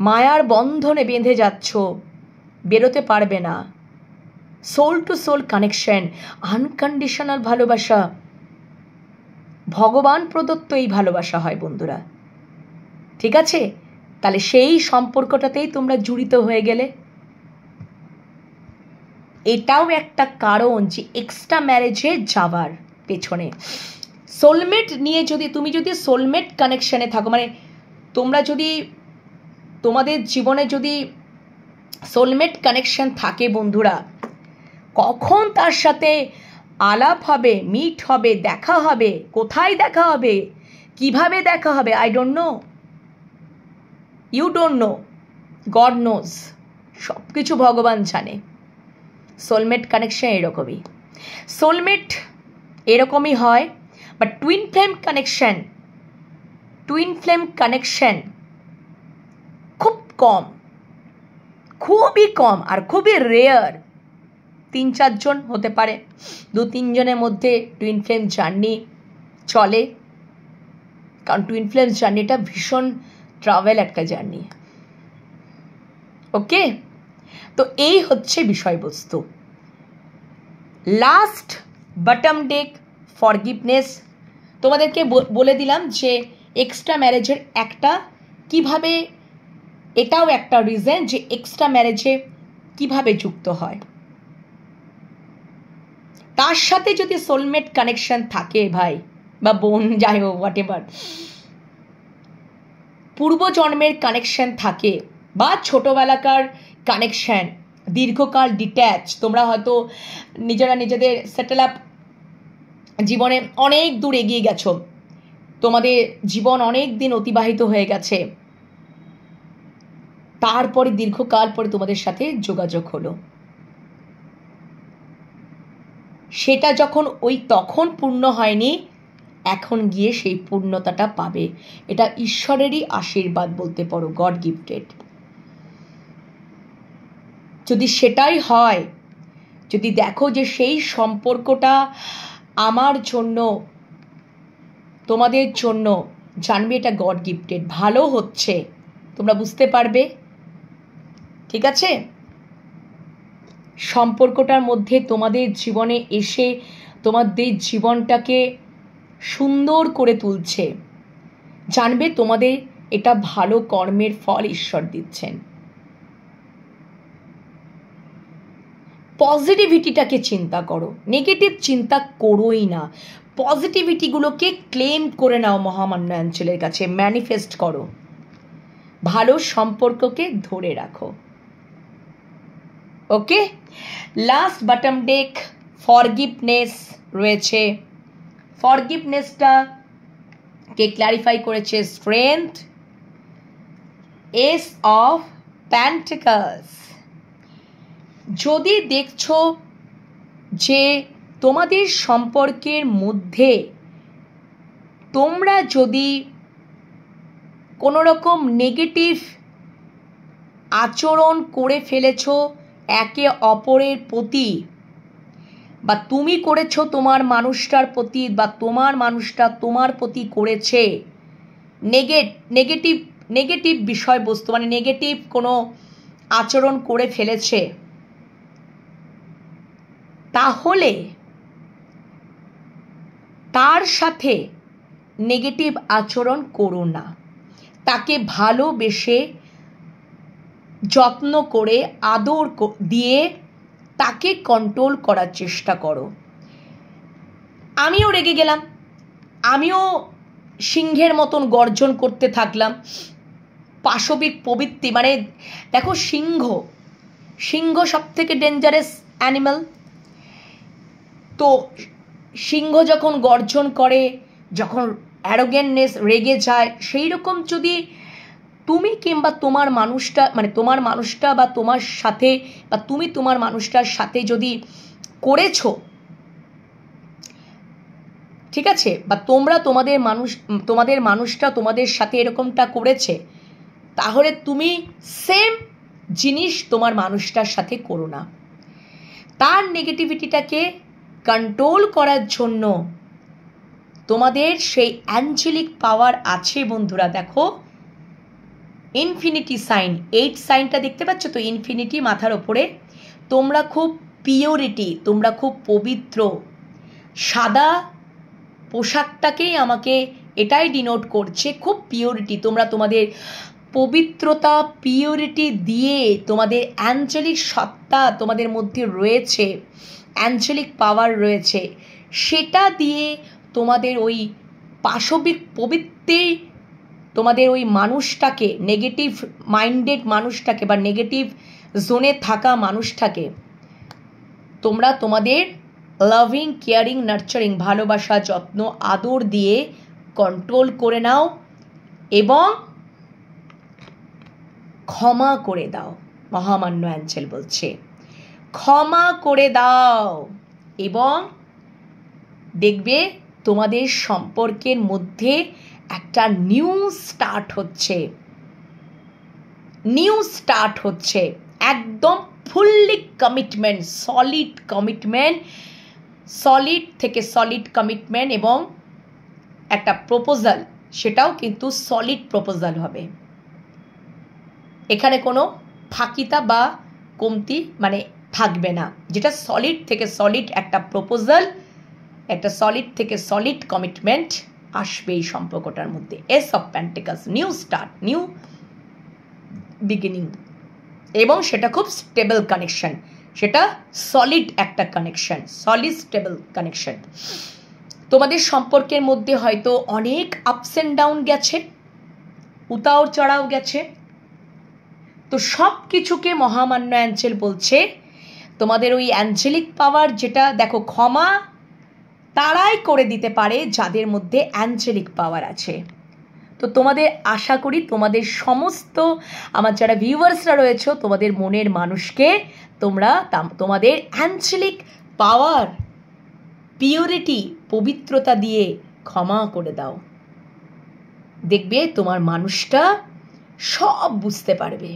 মায়ার বন্ধনে বেঁধে যাচ্ছ, বেরোতে পারবে না। Soul to soul connection, unconditional ভালোবাসা, ভগবান প্রদত্ত এই ভালোবাসা হয় বন্ধুরা, ঠিক আছে? তাহলে সেই সম্পর্কটাতেই তোমরা জড়িত হয়ে গেলে। এটাও একটা কারণ যে এক্সট্রা ম্যারেজে যাওয়ার পেছনে। সোলমেট নিয়ে তুমি যদি সোলমেট কানেকশানে থাকো, তোমরা যদি তোমাদের জীবনে যদি সোলমেট কানেকশন থাকে বন্ধুরা, কখন তার সাথে আলাপ হবে, মিট হবে, দেখা হবে, কোথায় দেখা হবে, কিভাবে দেখা হবে, I don't know, you don't know, God knows, সব কিছু ভগবান জানে। সোলমেট কানেকশন এরকমই, সোলমেট এরকমই হয়, বাট টুইন ফ্লেম কানেকশন খুব কম, খুবই কম, আর খুবই রেয়ার। 3-4 জন হতে পারে, 2-3 জনের মধ্যে টুইন ফ্লেম জার্নি চলে, কারণ টুইন ফ্লেম জার্নিটা ভীষণ ট্রাভেল একটা জার্নি। ওকে, তো এই হচ্ছে বিষয়বস্তু। লাস্ট বটম ডেক ফরগিভনেস, তোমাদেরকে বলে দিলাম যে এক্সট্রা ম্যারেজের একটা কিভাবে, এটাও একটা রিজন যে এক্সট্রা ম্যারেজে কিভাবে যুক্ত হয়। তার সাথে যদি সোলমেট কানেকশন থাকে ভাই বা বোন, যাই হোক হোয়াট এভার, পূর্বজন্মের কানেকশন থাকে বা ছোটবেলাকার কানেকশন, দীর্ঘকাল ডিট্যাচ, তোমরা হয়তো নিজেদের সেটেল আপ জীবনে অনেক দূর এগিয়ে গেছো, তোমাদের জীবন অনেক দিন অতিবাহিত হয়ে গেছে, তারপরে দীর্ঘকাল পরে তোমাদের সাথে যোগাযোগ হলো, সেটা যখন তখন পূর্ণ হয়নি, এখন গিয়ে সেই পূর্ণতাটা পাবে। এটা ঈশ্বরেরই আশীর্বাদ বলতে পারো, গড গিফটেড। যদি সেটাই হয়, যদি দেখো যে সেই সম্পর্কটা আমার জন্য, তোমাদের জন্য, জানবে এটা গড গিফটেড, ভালো হচ্ছে, তোমরা বুঝতে পারবে, ঠিক আছে? সম্পর্কটার মধ্যে তোমাদের জীবনে এসে তোমাদের জীবনটাকে সুন্দর করে তুলছে, জানবে তোমাদের এটা ভালো কর্মের ফল ঈশ্বর দিচ্ছেন। পজিটিভিটিটাকে চিন্তা করো, নেগেটিভ চিন্তা করোই না, পজিটিভিটিগুলোকে ক্লেম করে নাও, মহামান্য অঞ্চলের কাছে ম্যানিফেস্ট করো, ভালো সম্পর্ককে ধরে রাখো। ওকে, লাস্ট বটম ডেক ফরগিভনেস রয়েছে, ফরগিভনেসটা কে ক্ল্যারিফাই করেছে স্ট্রেংথ, এস অফ প্যান্টিকলস। যদি দেখছো যে তোমাদের সম্পর্কের মধ্যে তোমরা যদি কোনো রকম নেগেটিভ আচরণ করে ফেলেছো একে অপরের প্রতি, বা তুমি করেছো তোমার মানুষটার প্রতি, বা তোমার মানুষটা তোমার প্রতি করেছে নেগেটিভ বিষয়বস্তু, মানে নেগেটিভ কোনো আচরণ করে ফেলেছে, তাহলে তার সাথে নেগেটিভ আচরণ করো না। তাকে ভালোবেসে যত্ন করে আদর দিয়ে তাকে কন্ট্রোল করার চেষ্টা করো। আমিও রেগে গেলাম, আমিও সিংহের মতন গর্জন করতে থাকলাম, পাশবিক প্রবৃত্তি, মানে দেখো সিংহ সব থেকে ডেঞ্জারাস অ্যানিমাল। তো সিংহ যখন গর্জন করে, যখন অ্যারোগেন্টনেস, রেগে যায়, সেই রকম যদি তুমি কিংবা তোমার মানুষটা, মানে তোমার মানুষটা বা তোমার সাথে, বা তুমি তোমার মানুষটার সাথে যদি করেছো, ঠিক আছে, বা তোমাদের মানুষটা তোমাদের সাথে এরকমটা করেছে, তাহলে তুমি সেম জিনিস তোমার মানুষটার সাথে করো না। তার নেগেটিভিটিটাকে কন্ট্রোল করার জন্য তোমাদের সেই অ্যাঞ্জেলিক পাওয়ার আছে বন্ধুরা। দেখো ইনফিনিটি সাইন, 8 সাইনটা দেখতে পাচ্ছ তো, ইনফিনিটি মাথার ওপরে। তোমরা খুব পিওরিটি, তোমরা খুব পবিত্র। সাদা পোশাকটাকেই আমাকে এটাই ডিনোট করছে, খুব পিওরিটি। তোমরা তোমাদের পবিত্রতা, পিওরিটি দিয়ে, তোমাদের অ্যাঞ্জেলিক সত্তা তোমাদের মধ্যে রয়েছে, অ্যাঞ্জেলিক পাওয়ার রয়েছে, সেটা দিয়ে তোমাদের ওই পাশবিক প্রবৃত্তি, তোমাদের ওই মানুষটাকে, নেগেটিভ মাইন্ডেড মানুষটাকে বা নেগেটিভ জোনে থাকা মানুষটাকে তোমরা তোমাদের লাভিং, কেয়ারিং, নার্চারিং, ভালোবাসা, যত্ন, আদর দিয়ে কন্ট্রোল করে নাও এবং ক্ষমা করে দাও। মহামান্য অ্যাঞ্জেল বলছে ক্ষমা করে দাও, এবং দেখবে তোমাদের সম্পর্কের মধ্যে একটা নিউ স্টার্ট হচ্ছে, একদম ফুললি কমিটমেন্ট, সলিড থেকে সলিড কমিটমেন্ট, এবং একটা প্রপোজাল, সেটাও কিন্তু সলিড প্রপোজাল হবে। এখানে কোনো ফাঁকিতা বা কমতি মানে থাকবে না, যেটা সলিড থেকে সলিড একটা প্রপোজাল, একটা সলিড থেকে সলিড কমিটমেন্ট আসবে এই সম্পর্কটার মধ্যে। S of pentacles, new start, new beginning, এবং সেটা খুব স্টেবল কানেকশন, সেটা সলিড একটা কানেকশন, সলিড স্টেবল কানেকশন। তোমাদের সম্পর্কের মধ্যে হয়তো অনেক আপস অ্যান্ড ডাউন গেছে, উতাও চড়াও গেছে, তো সব কিছুকে মহামান্য অ্যাঞ্জেল বলছে তোমাদের ওই অ্যাঞ্জেলিক পাওয়ার, যেটা দেখো ক্ষমা তারাই করে দিতে পারে যাদের মধ্যে অ্যাঞ্জেলিক পাওয়ার আছে। তো তোমাদের আশা করি তোমাদের সমস্ত আমার যারা ভিউয়ার্সরা রয়েছে, তোমাদের মনের মানুষকে তোমরা তোমাদের অ্যাঞ্জেলিক পাওয়ার, পিওরিটি, পবিত্রতা দিয়ে ক্ষমা করে দাও। দেখবে তোমার মানুষটা সব বুঝতে পারবে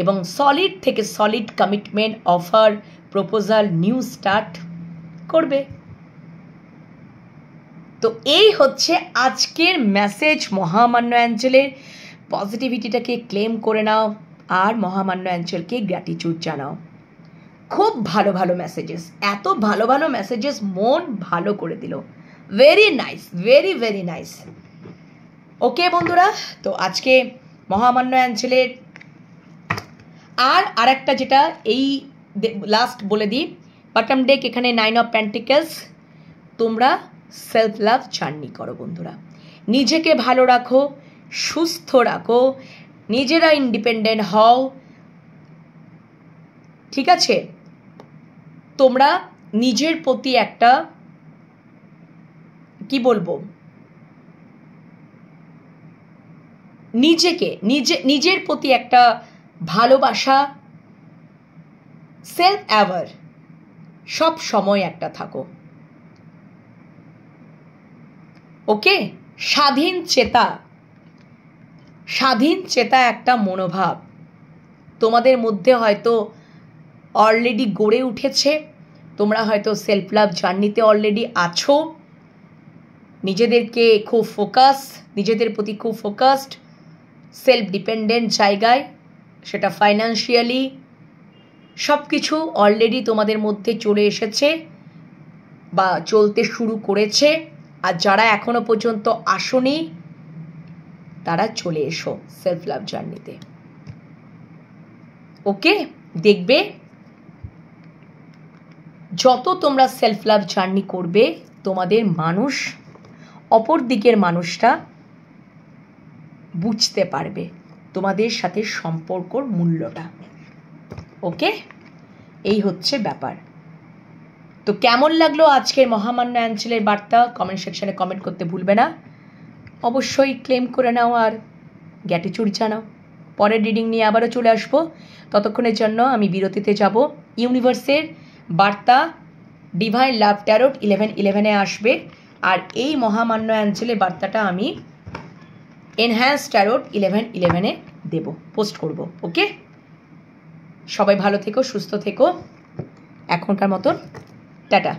এবং সলিড থেকে solid commitment, offer, proposal, new start করবে। তো এই হচ্ছে আজকের মেসেজ মহামান্য অ্যাঞ্জেলের। পজিটিভিটিটাকে ক্লেম করে নাও আর মহামান্য অ্যাঞ্জেলকে গ্র্যাটিটিউড জানাও। খুব ভালো ভালো মেসেজেস, এত ভালো ভালো মেসেজেস, মন ভালো করে দিল। Very nice, very very nice. Okay বন্ধুরা, তো আজকে মহামান্য অ্যাঞ্জেলের আর একটা যেটা এই লাস্ট বলে দিই, বটম ডেক এখানে 9 অফ পেন্টিকলস। তোমরা সেলফ লাভ জার্নি করো বন্ধুরা, নিজেকে ভালো রাখো, সুস্থ রাখো, নিজেরা ইন্ডিপেন্ডেন্ট হও, ঠিক আছে? তোমরা নিজের প্রতি একটা কি বলবো, নিজের প্রতি একটা ভালোবাসা, সেলফ অ্যাওয়ার সব সময় একটা থাকো। ওকে, স্বাধীন চেতা একটা মনোভাব তোমাদের মধ্যে হয়তো অলরেডি গড়ে উঠেছে। তোমরা হয়তো সেলফ লাভ জার্নিতে অলরেডি আছো, নিজেদেরকে খুব নিজেদের প্রতি খুব ফোকাসড, সেলফ ডিপেন্ডেন্ট জায়গায়, সেটা ফাইন্যান্সিয়ালি সব কিছু অলরেডি তোমাদের মধ্যে চলে এসেছে বা চলতে শুরু করেছে। আর যারা এখনো পর্যন্ত আসোনি তারা চলে এসো সেলফ লাভ জার্নিতে। ওকে, দেখবে যত তোমরা সেলফ লাভ জার্নি করবে তোমাদের মানুষ, অপর দিকের মানুষটা বুঝতে পারবে তোমাদের সাথে সম্পর্কর মূল্যটা। ওকে, এই হচ্ছে ব্যাপার। তো কেমন লাগলো আজকের মহামান্য অ্যাঞ্জেলের বার্তা কমেন্ট সেকশনে কমেন্ট করতে ভুলবে না। অবশ্যই ক্লেম করে নাও আর গ্র্যাটিটিউড জানাও। পরের রিডিং নিয়ে আবারও চলে আসবো, ততক্ষণের জন্য আমি বিরতিতে যাব। ইউনিভার্সের বার্তা ডিভাইন লাভ ট্যারোট 11/11 আসবে, আর এই মহামান্য অ্যাঞ্জেলের বার্তাটা আমি এনহ্যান্স ট্যারোট 11/11 দেব, পোস্ট করব। ওকে, সবাই ভালো থেকো, সুস্থ থেকো, এখনকার মতন টাটা।